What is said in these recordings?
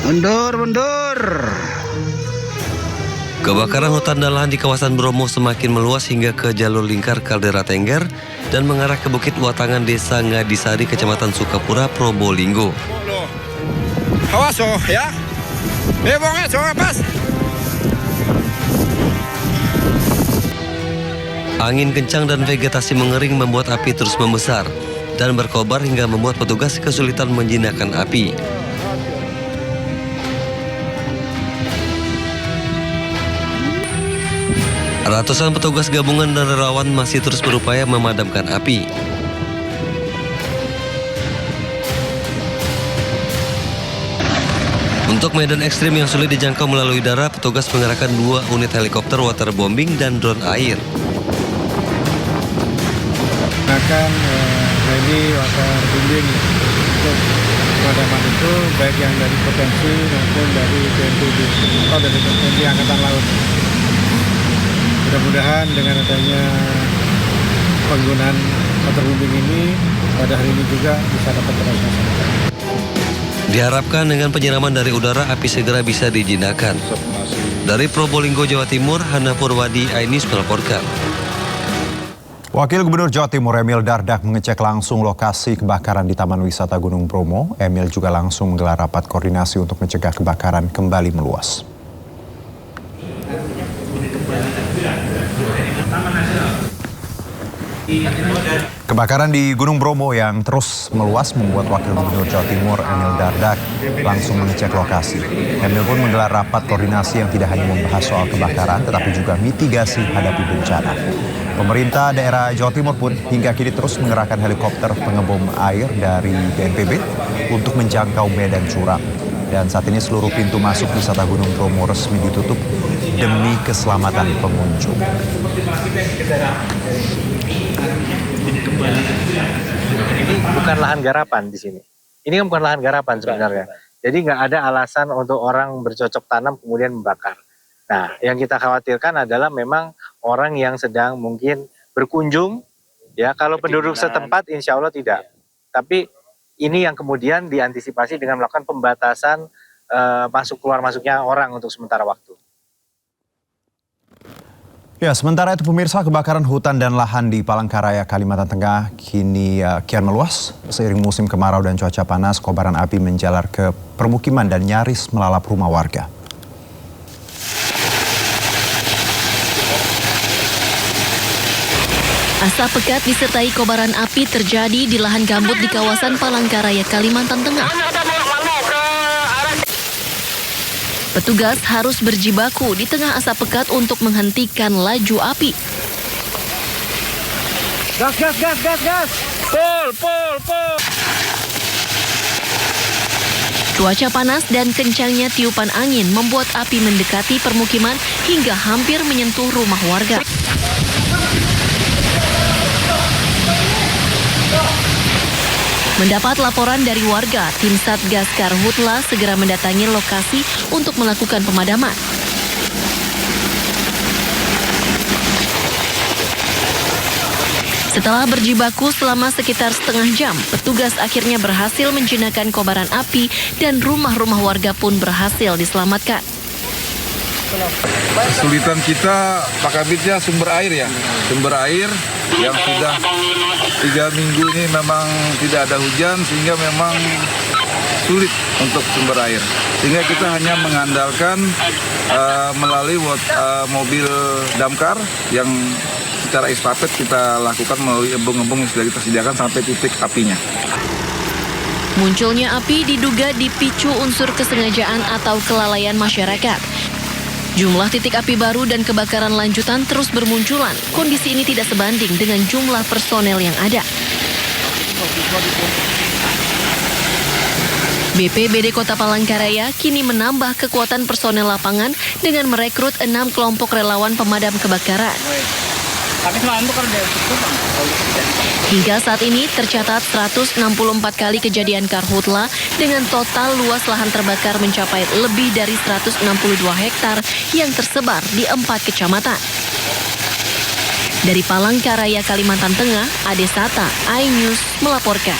Mundur, mundur. Kebakaran hutan dan lahan di kawasan Bromo semakin meluas hingga ke jalur lingkar Kaldera Tengger dan mengarah ke Bukit Watangan Desa Ngadisari, Kecamatan Sukapura, Probolinggo. Awas oh ya. Bongnya so pas. Angin kencang dan vegetasi mengering membuat api terus membesar dan berkobar hingga membuat petugas kesulitan menjinakkan api. Ratusan petugas gabungan dan relawan masih terus berupaya memadamkan api. Untuk medan ekstrim yang sulit dijangkau melalui udara, petugas mengerahkan 2 unit helikopter waterbombing dan drone air. Akan ready waterbombing untuk pemadaman itu, baik yang dari potensi maupun dari BNPB atau dari potensi Angkatan Laut. Mudah-mudahan dengan adanya penggunaan waterbombing ini pada hari ini juga bisa dapat terlaksana. Diharapkan dengan penyiraman dari udara, api segera bisa dijinakkan. Dari Probolinggo, Jawa Timur, Hana Purwadi, iNews melaporkan. Wakil Gubernur Jawa Timur Emil Dardak mengecek langsung lokasi kebakaran di Taman Wisata Gunung Bromo. Emil juga langsung menggelar rapat koordinasi untuk mencegah kebakaran kembali meluas. Kebakaran di Gunung Bromo yang terus meluas membuat Wakil Gubernur Jawa Timur Emil Dardak langsung mengecek lokasi. Emil pun menggelar rapat koordinasi yang tidak hanya membahas soal kebakaran tetapi juga mitigasi hadapi bencana. Pemerintah daerah Jawa Timur pun hingga kini terus mengerahkan helikopter pengebom air dari BNPB untuk menjangkau medan curam. Dan saat ini seluruh pintu masuk wisata Gunung Bromo resmi ditutup demi keselamatan pengunjung. Ini bukan lahan garapan di sini. Ini kan bukan lahan garapan sebenarnya. Jadi nggak ada alasan untuk orang bercocok tanam kemudian membakar. Nah, yang kita khawatirkan adalah memang orang yang sedang mungkin berkunjung, ya kalau penduduk setempat insya Allah tidak. Tapi ini yang kemudian diantisipasi dengan melakukan pembatasan masuk keluar masuknya orang untuk sementara waktu. Ya, sementara itu pemirsa, kebakaran hutan dan lahan di Palangkaraya, Kalimantan Tengah kini kian meluas. Seiring musim kemarau dan cuaca panas, kobaran api menjalar ke permukiman dan nyaris melalap rumah warga. Asap pekat disertai kobaran api terjadi di lahan gambut di kawasan Palangkaraya, Kalimantan Tengah. Petugas harus berjibaku di tengah asap pekat untuk menghentikan laju api. Gas. Pol. Cuaca panas dan kencangnya tiupan angin membuat api mendekati permukiman hingga hampir menyentuh rumah warga. Mendapat laporan dari warga, tim Satgas Karhutla segera mendatangi lokasi untuk melakukan pemadaman. Setelah berjibaku selama sekitar setengah jam, petugas akhirnya berhasil menjinakkan kobaran api dan rumah-rumah warga pun berhasil diselamatkan. Kesulitan kita Pak Kabitnya sumber air ya. Sumber air yang sudah 3 minggu ini memang tidak ada hujan sehingga memang sulit untuk sumber air. Sehingga kita hanya mengandalkan melalui mobil damkar yang secara estafet kita lakukan melalui embung-embung yang sudah kita sediakan sampai titik apinya. Munculnya api diduga dipicu unsur kesengajaan atau kelalaian masyarakat. Jumlah titik api baru dan kebakaran lanjutan terus bermunculan. Kondisi ini tidak sebanding dengan jumlah personel yang ada. BPBD Kota Palangkaraya kini menambah kekuatan personel lapangan dengan merekrut 6 kelompok relawan pemadam kebakaran. Hingga saat ini tercatat 164 kali kejadian karhutla dengan total luas lahan terbakar mencapai lebih dari 162 hektar yang tersebar di 4 kecamatan. Dari Palangkaraya, Kalimantan Tengah, Ade Sata, iNews melaporkan.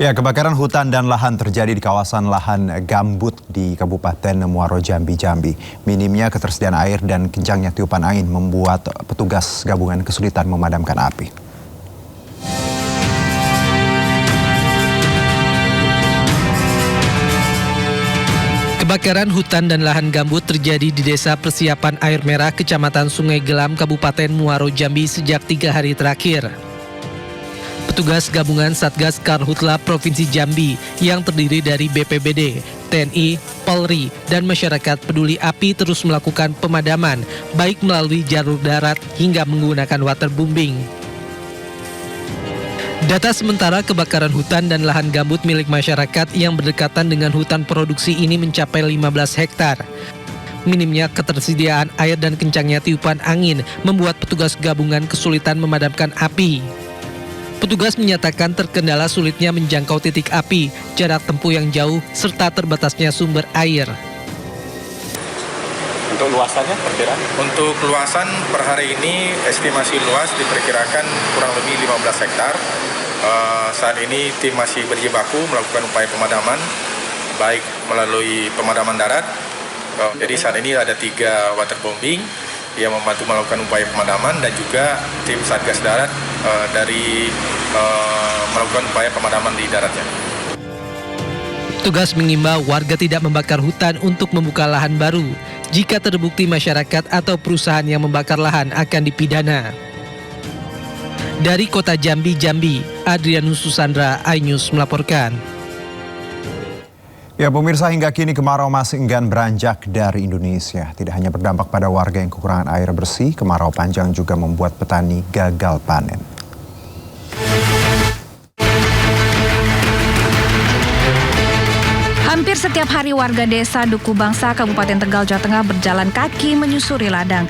Ya, kebakaran hutan dan lahan terjadi di kawasan lahan gambut di Kabupaten Muaro Jambi, Jambi. Minimnya ketersediaan air dan kencangnya tiupan angin membuat petugas gabungan kesulitan memadamkan api. Kebakaran hutan dan lahan gambut terjadi di Desa Persiapan Air Merah, Kecamatan Sungai Gelam, Kabupaten Muaro Jambi sejak 3 hari terakhir. Petugas gabungan Satgas Karhutla Provinsi Jambi yang terdiri dari BPBD, TNI, Polri, dan masyarakat peduli api terus melakukan pemadaman, baik melalui jalur darat hingga menggunakan waterbombing. Data sementara kebakaran hutan dan lahan gambut milik masyarakat yang berdekatan dengan hutan produksi ini mencapai 15 hektar. Minimnya ketersediaan air dan kencangnya tiupan angin membuat petugas gabungan kesulitan memadamkan api. Petugas menyatakan terkendala sulitnya menjangkau titik api, jarak tempuh yang jauh, serta terbatasnya sumber air. Untuk luasannya perkiraan? Untuk luasan per hari ini estimasi luas diperkirakan kurang lebih 15 hektar. Saat ini tim masih berjibaku melakukan upaya pemadaman, baik melalui pemadaman darat. Jadi saat ini ada 3 waterbombing yang membantu melakukan upaya pemadaman, dan juga tim Satgas Darat dari melakukan upaya pemadaman di daratnya. Tugas mengimbau warga tidak membakar hutan untuk membuka lahan baru. Jika terbukti masyarakat atau perusahaan yang membakar lahan akan dipidana. Dari Kota Jambi, Adrianus Susandra, iNews melaporkan. Ya, pemirsa, hingga kini kemarau masih enggan beranjak dari Indonesia. Tidak hanya berdampak pada warga yang kekurangan air bersih, kemarau panjang juga membuat petani gagal panen. Hampir setiap hari warga desa Duku Bangsa, Kabupaten Tegal, Jawa Tengah berjalan kaki menyusuri ladang.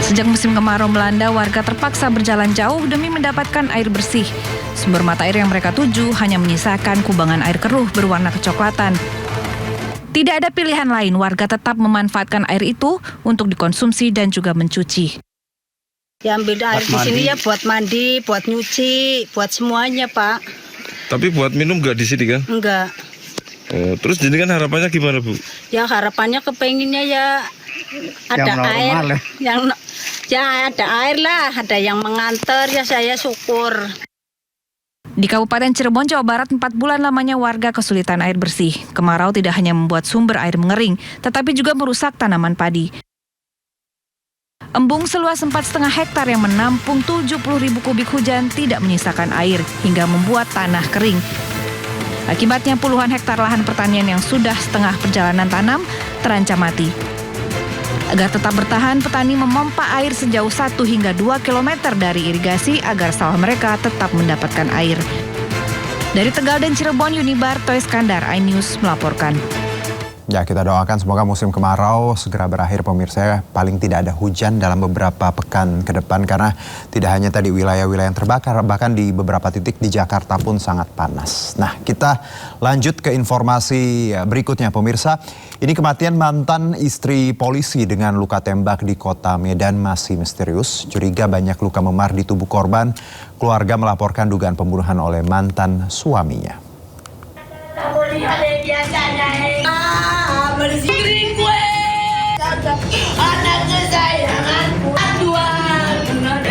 Sejak musim kemarau melanda, warga terpaksa berjalan jauh demi mendapatkan air bersih. Sumber mata air yang mereka tuju hanya menyisakan kubangan air keruh berwarna kecoklatan. Tidak ada pilihan lain, warga tetap memanfaatkan air itu untuk dikonsumsi dan juga mencuci. Ya, ambil air di sini ya buat mandi, buat nyuci, buat semuanya, Pak. Tapi buat minum nggak di sini kan? Enggak. Oh, terus jadi kan harapannya gimana, Bu? Ya harapannya kepenginnya ya ada air, ya ada air lah, ada yang mengantar, ya saya syukur. Di Kabupaten Cirebon, Jawa Barat, 4 bulan lamanya warga kesulitan air bersih. Kemarau tidak hanya membuat sumber air mengering, tetapi juga merusak tanaman padi. Embung seluas 4,5 hektar yang menampung 70.000 kubik hujan tidak menyisakan air hingga membuat tanah kering. Akibatnya puluhan hektar lahan pertanian yang sudah setengah perjalanan tanam terancam mati. Agar tetap bertahan, petani memompa air sejauh 1 hingga 2 km dari irigasi agar sawah mereka tetap mendapatkan air. Dari Tegal dan Cirebon, Yunibarto Iskandar, iNews melaporkan. Ya, kita doakan semoga musim kemarau segera berakhir, pemirsa. Paling tidak ada hujan dalam beberapa pekan ke depan, karena tidak hanya tadi wilayah-wilayah yang terbakar, bahkan di beberapa titik di Jakarta pun sangat panas. Nah, kita lanjut ke informasi berikutnya, pemirsa. Ini kematian mantan istri polisi dengan luka tembak di Kota Medan masih misterius. Curiga banyak luka memar di tubuh korban. Keluarga melaporkan dugaan pembunuhan oleh mantan suaminya.